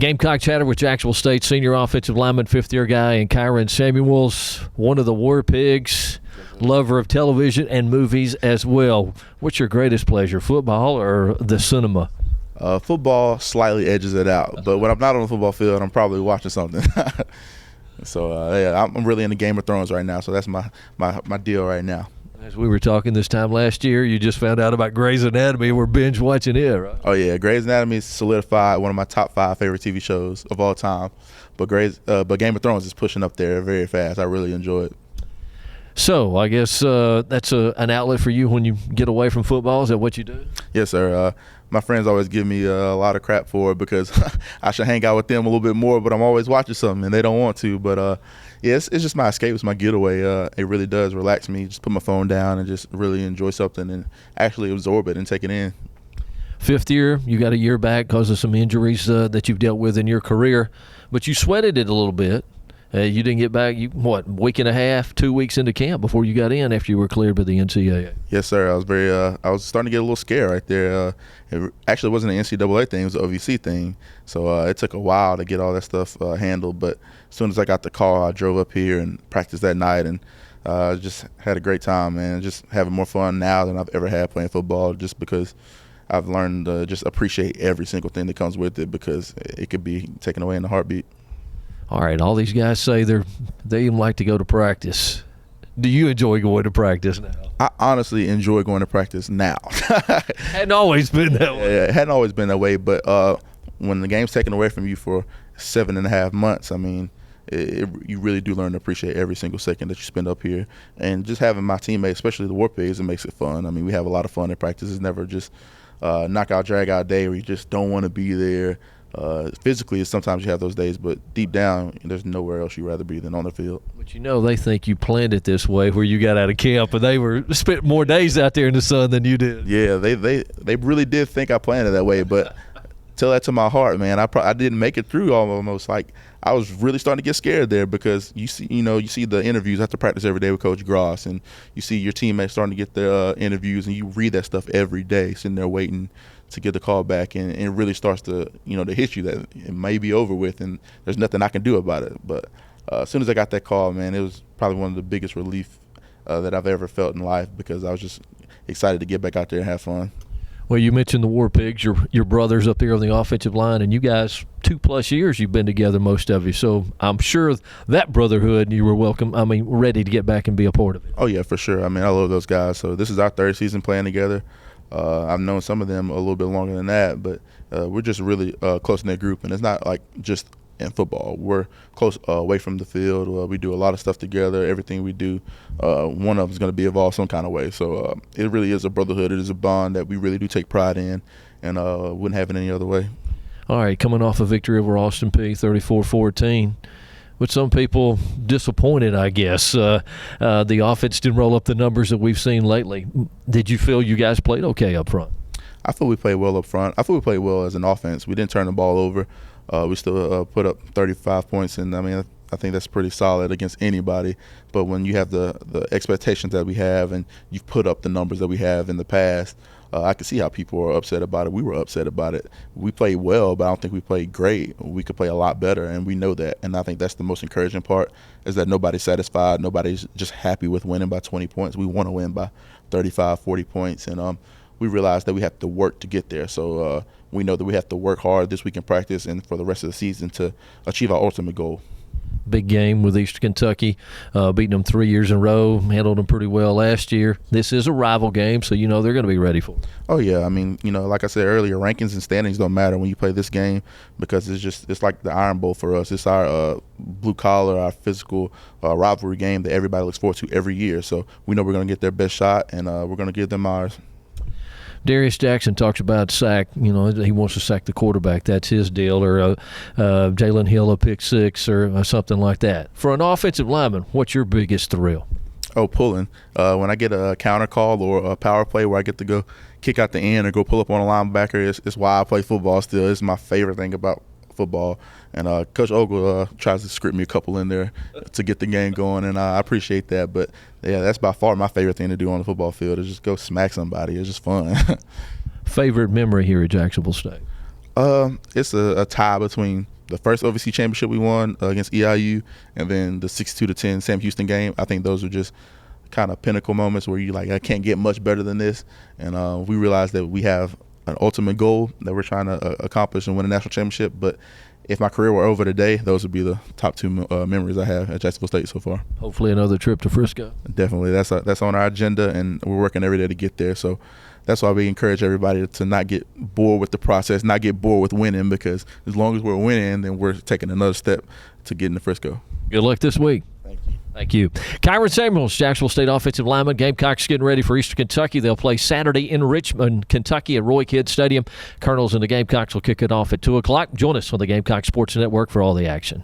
Gamecock chatter with Jacksonville State senior offensive lineman, fifth-year guy, and Kyron Samuels, one of the War Pigs, lover of television and movies as well. What's your greatest pleasure, football or the cinema? Football slightly edges it out, but when I'm not on the football field, I'm probably watching something. So, I'm really into Game of Thrones right now, so that's my deal right now. As we were talking this time last year, you just found out about Grey's Anatomy. We're binge watching it, right? Oh yeah, Grey's Anatomy is solidified one of my top 5 favorite TV shows of all time. But Game of Thrones is pushing up there very fast. I really enjoy it. So I guess that's an outlet for you when you get away from football. Is that what you do? Yes, sir. My friends always give me a lot of crap for it because I should hang out with them a little bit more, but I'm always watching something and they don't want to. But yeah, it's just my escape. It's my getaway. It really does relax me. Just put my phone down and just really enjoy something and actually absorb it and take it in. Fifth year, you got a year back because of some injuries that you've dealt with in your career, but you sweated it a little bit. You didn't get back, week and a half, 2 weeks into camp before you got in after you were cleared by the NCAA. Yes, sir. I was starting to get a little scared right there. It actually wasn't an NCAA thing. It was an OVC thing. So it took a while to get all that stuff handled. But as soon as I got the call, I drove up here and practiced that night and just had a great time, man. Just having more fun now than I've ever had playing football just because I've learned to just appreciate every single thing that comes with it because it could be taken away in a heartbeat. All right, all these guys say they even like to go to practice. Do you enjoy going to practice now? I honestly enjoy going to practice now. Hadn't always been that way. Yeah, it hadn't always been that way, but when the game's taken away from you for 7.5 months, I mean, you really do learn to appreciate every single second that you spend up here. And just having my teammates, especially the War Pigs, it makes it fun. I mean, we have a lot of fun in practice. It's never just knockout, drag-out day where you just don't want to be there. Physically, sometimes you have those days, but deep down, there's nowhere else you'd rather be than on the field. But they think you planned it this way, where you got out of camp and they spent more days out there in the sun than you did. Yeah, they really did think I planned it that way, but tell that to my heart, man. I didn't make it through almost. Like I was really starting to get scared there because you see the interviews after practice every day with Coach Gross, and you see your teammates starting to get their interviews, and you read that stuff every day, sitting there waiting to get the call back, and it really starts to to hit you that it may be over with and there's nothing I can do about it. But as soon as I got that call, man, it was probably one of the biggest relief that I've ever felt in life because I was just excited to get back out there and have fun. Well, you mentioned the War Pigs, your brothers up there on the offensive line, and you guys 2+ years you've been together, most of you. So I'm sure that brotherhood, you were ready to get back and be a part of it. Oh yeah, for sure. I mean, I love those guys. So this is our 3rd season playing together. I've known some of them a little bit longer than that, but we're just really close-knit group, and it's not like just in football. We're close away from the field. We do a lot of stuff together. Everything we do, one of them is going to be involved some kind of way. So it really is a brotherhood. It is a bond that we really do take pride in, and wouldn't have it any other way. All right, coming off a victory over Austin Peay, 34-14. With some people disappointed, I guess. The offense didn't roll up the numbers that we've seen lately. Did you feel you guys played okay up front? I feel we played well up front. I feel we played well as an offense. We didn't turn the ball over. We still put up 35 points, and I mean, I think that's pretty solid against anybody. But when you have the expectations that we have and you've put up the numbers that we have in the past, I could see how people are upset about it. We were upset about it. We played well, but I don't think we played great. We could play a lot better, and we know that. And I think that's the most encouraging part is that nobody's satisfied. Nobody's just happy with winning by 20 points. We want to win by 35, 40 points. And we realize that we have to work to get there. So we know that we have to work hard this week in practice and for the rest of the season to achieve our ultimate goal. Big game with Eastern Kentucky, beating them 3 years in a row, handled them pretty well last year. This is a rival game, so they're going to be ready for it. Oh, yeah. I mean, like I said earlier, rankings and standings don't matter when you play this game because it's like the Iron Bowl for us. It's our blue-collar, our physical rivalry game that everybody looks forward to every year. So we know we're going to get their best shot, and we're going to give them ours. Darius Jackson talks about sack. He wants to sack the quarterback. That's his deal. Or Jalen Hill a pick six or something like that. For an offensive lineman, what's your biggest thrill? Oh, pulling. When I get a counter call or a power play where I get to go kick out the end or go pull up on a linebacker, it's why I play football still. It's my favorite thing about football. And Coach Ogle tries to script me a couple in there to get the game going, and I appreciate that. But, yeah, that's by far my favorite thing to do on the football field is just go smack somebody. It's just fun. Favorite memory here at Jacksonville State? It's a tie between the first OVC championship we won against EIU, and then the 62-10 Sam Houston game. I think those were just kind of pinnacle moments where you like, I can't get much better than this. And we realized that we have an ultimate goal that we're trying to accomplish and win a national championship. But if my career were over today, those would be the top two memories I have at Jacksonville State so far. Hopefully another trip to Frisco. Definitely. That's on our agenda, and we're working every day to get there. So that's why we encourage everybody to not get bored with the process, not get bored with winning, because as long as we're winning, then we're taking another step to getting to Frisco. Good luck this week. Thank you. Thank you. Kyron Samuels, Jacksonville State offensive lineman. Gamecocks getting ready for Eastern Kentucky. They'll play Saturday in Richmond, Kentucky at Roy Kidd Stadium. Colonels and the Gamecocks will kick it off at 2 o'clock. Join us on the Gamecock Sports Network for all the action.